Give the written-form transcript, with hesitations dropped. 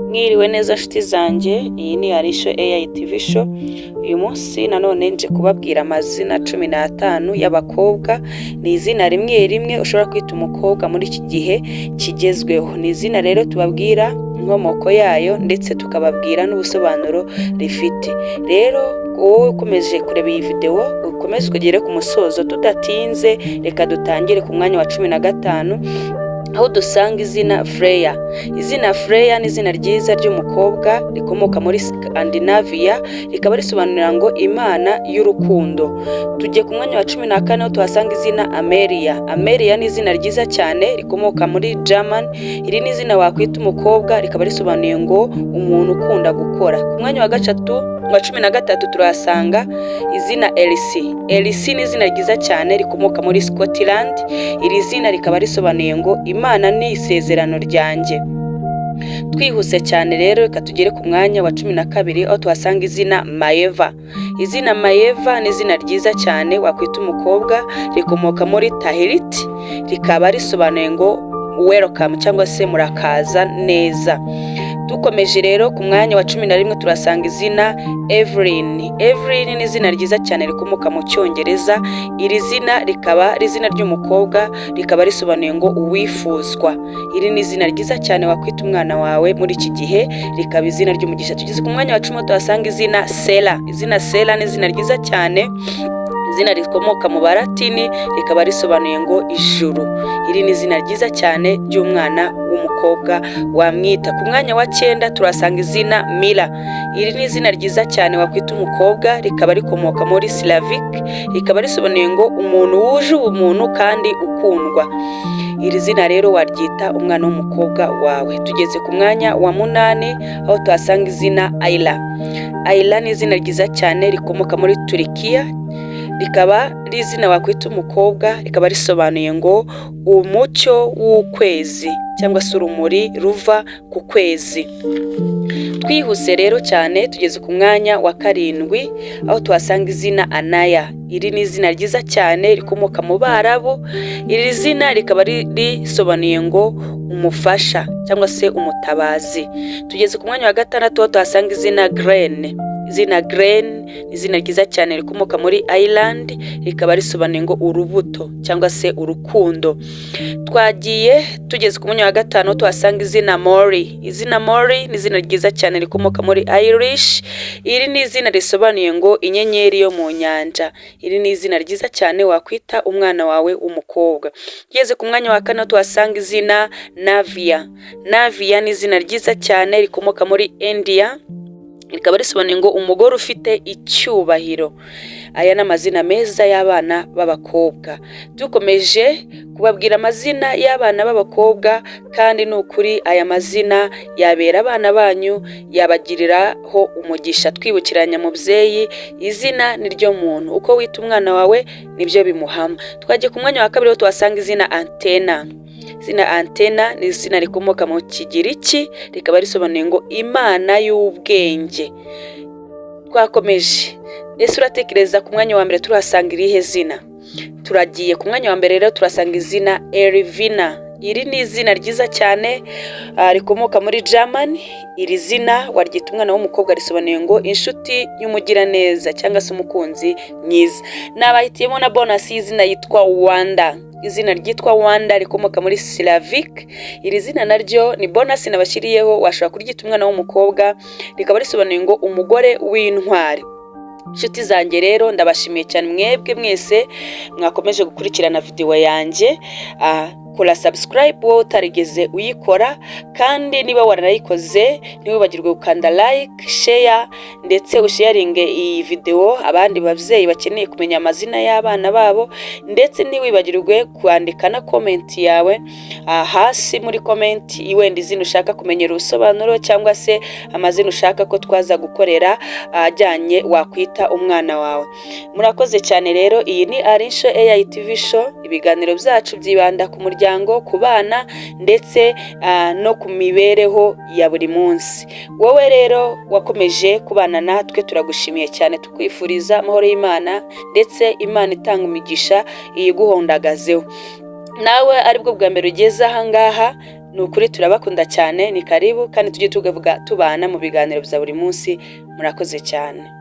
Mwiriwe neza nshuti zanjye, iyi ni Arisho AI TV show. Uyu munsi nanone nje kubabwira amazina 15 y'abakobwa. Ni izina rimwe rimwe ushobora kwita umukobwa muri iki gihe kigezweho. Ni izina rero tubabwira inkomoko yayo ndetse tukababwira n'ubusobanuro rifite. Rero wowe ukomeje kureba iyi video, ukomeze kugere ku musozo tudatinze, reka dutangire ku mwanya wa 15 aho dusanga izina Freya. Izina Freya ni izina ryiza ry'umukobwa rikomoka muri Scandinavia, rikaba risobanura ngo Imana y'urukundo. Tujye ku mwanya wa 14 aho tuhasanga izina Amelia. Amelia ni izina ryiza cyane rikomoka muri German. Iri ni izina wakwita umukobwa, rikaba risobanuye ngo umuntu ukunda gukora. Ku mwanya wa 13 turahasanga izina Elsie. Elsie ni izina ryiza cyane rikomoka muri Scotland. Iri zina rikaba risobanuye ngo Imana ni isezerano ryanjye. Twihuse cyane rero reka tugere ku mwanya wa 12 aho tuhasanga izina Maeva. Izina Maeva ni izina ryiza cyane wakwita umukobwa, rikomoka muri Tahiti, rikaba risobanuye ngo welcome cyangwa se murakaza neza. Dukomeje rero ku mwanya wa 11 turasanga izina Evelyn. Evelyn ni izina ryiza cyane rikomoka mu Cyongereza. Iri zina rikaba izina ry'umukobwa, rikaba risobanuye ngo uwifuzwa. Iri ni izina ryiza cyane wakwita umwana wawe muri iki gihe, rikaba izina ry'umugisha. Tugeze ku mwanya wa 10 tuhasanga izina Sela. Izina Sela ni izina ryiza cyane, izina rikomoka mu Baratini, rikaba risobanuye ngo ijuru. Iri ni izina ryiza cyane ry'umwana w'umukobwa wamwita. Ku mwanya wa 9 turasanga izina Mila. Iri ni izina ryiza cyane wakwita umukobwa, rikaba rikomoka muri Slavic, rikaba risobanuye ngo umuntu wuje ubumuntu kandi ukundwa. Iri zina rero waryita umwana w'umukobwa wawe. Tugeze ku mwanya wa 8 aho tuhasanga izina Ayla. Ayla ni izina ryiza cyane rikomoka muri Turikiya, rikaba izina wakwita umukobwa, rikaba risobanuye ngo umucyo w'ukwezi cyangwa se urumuri ruva ku kwezi. Twihuse rero cyane tugeze ku mwanya wa 7 aho tuhasanga izina Anaya. Iri ni izina ryiza cyane rikomoka mu Barabu. Iri zina rikaba risobanuye ngo umufasha cyangwa se umutabazi. Tugeze ku mwanya wa 6 aho tuhasanga izina Gren. Izina Gren ni izina ryiza cyane rikomoka muri Ireland, rikaba risobanuye ngo urubuto cyangwa se urukundo. Twagiye tugeze ku mwanya wa 5 tuhasanga izina Mori. Izina Mori ni izina ryiza cyane rikomoka muri Irish. Iri ni izina risobanuye ngo inyenyeri yo mu nyanja. Iri ni izina ryiza cyane wakwita umwana wawe w'umukobwa. Tugeze ku mwanya wa 4 tuhasanga izina Navia. Navia ni izina ryiza cyane rikomoka muri India, rikaba risobanuye ngo umugore ufite icyubahiro. Aya ni amazina meza y'abana b'abakobwa. Dukomeje kubabwira amazina y'abana b'abakobwa, kandi n'ukuri aya mazina yabera abana banyu, yabagiriraho umugisha. Twibukiranya mubyeyi, izina ni ryo muntu, uko wita umwana wawe nibyo bimuhama. Twagiye ku mwanya wa 2 tuhasanga izina Antena. Izina Antena ni izina rikomoka mu Kigiriki, rikaba risobanuye ngo Imana y'ubwenge. Twakomeje. Ese uratekereza ku mwanya wa 1 turahasanga irihe zina? Turagiye ku mwanya wa 1 rero turasanga izina Elvina. Iri ni izina ryiza cyane rikomoka muri German. Iri zina waryita umwana w'umukobwa, risobanuye ngo inshuti y'umugiraneza cyangwa se umukunzi mwiza. Nabahitiyemo na bonus y'izina yitwa Wanda. Izina ryitwa Wanda rikomoka muri Slavic. Iri zina naryo ni bonus nabashyiriyeho, washobora kuryita umwana w'umukobwa, rikaba risobanuye ngo umugore w'intwari. Nshuti zanjye rero ndabashimiye cyane mwebwe mwese mwakomeje gukurikirana video yanjye. Kora subscribe wowe utarigeze uyikora, kandi niba waranayikoze ntiwibagirwe gukanda like, share ndetse usharinge iyi video abandi bavyeyi bakeneye kumenya amazina y'abana babo, ndetse ntiwibagirwe kwandika na comment yawe hasi muri comment iwenda izina ushaka kumenyera ubusobanuro cyangwa se amazina ushaka ko twaza gukorera ajyanye wakwita umwana wawe. Murakoze cyane rero. Iyi ni Arisho AI TV show. Ibiganiro byacu byibanda ku muryango, ku bana ndetse no ku mibereho ya buri munsi. Wowe rero wakomeje kubana natwe, turagushimiye cyane, tukwifuriza amahoro y'Imana ndetse Imana itanga umugisha iyiguhondagazeho. Nawe aribwo bwa mbere ugeze aha ngaha, nukuri turabakunda cyane, ni karibu kandi tujye tugavuga tubana mu biganiro bya buri munsi. Murakoze cyane.